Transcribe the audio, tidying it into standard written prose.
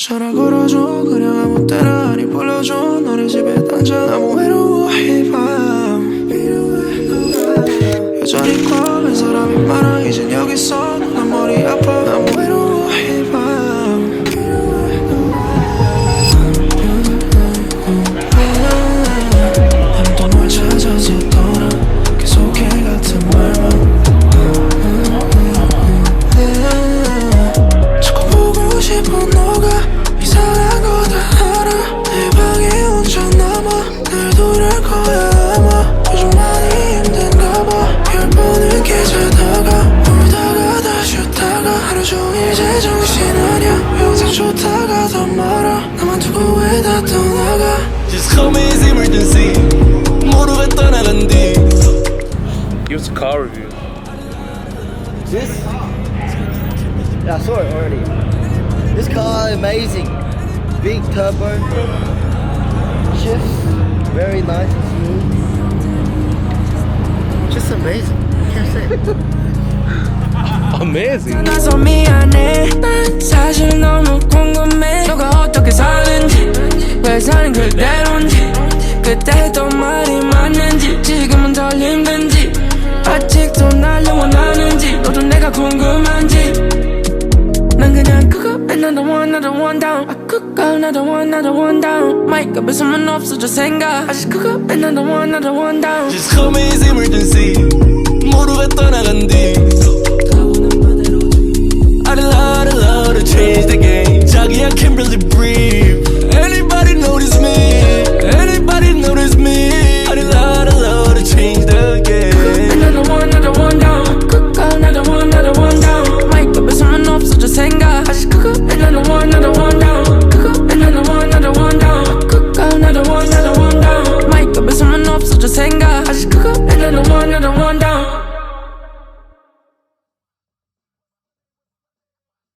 전화 걸어줘 그냥 아무 때나 아니 불러줘 너네 집에 앉아 너무 외로워해 밤 여전히 꽉맨 사람이 많아 이젠 여기서 난 머리 아파 너무 외로워해 밤 난 또 널 찾아서 떠나 계속해 같은 말만 자꾸 보고 싶어 너가 이상한 거 다 알아 내 방에 혼자 남아 날 돌릴 거야 아마 요즘 많이 힘든가 봐 10번을 깨자다가 울다가 다시 웃다가 하루 종일 제정신아냐 평생 좋다가 더 멀어 나만 두고 왜 다 떠나가 Just call me as emergency 모르가 떠나간 뒤 Give us a car review. This? Yeah, I saw it already. This car amazing. Big turbo. Shifts. Very nice and smooth. Just amazing. Can't say it. Amazing. 나서 미안해 난 사실 너무 궁금해 너가 어떻게 사는지 왜 사는 그대로인지 그때 했던 말이 맞는지 지금은 덜 힘든지 아직도 날 원하는지 너도 내가 궁금한지 난 그냥 그거 another one down 아 그거 another one down 마이크 뺏으면 없어져 생각 아직 그거 another one down Just call me as emergency 모르가 떠나간 뒤 I'd love to change the game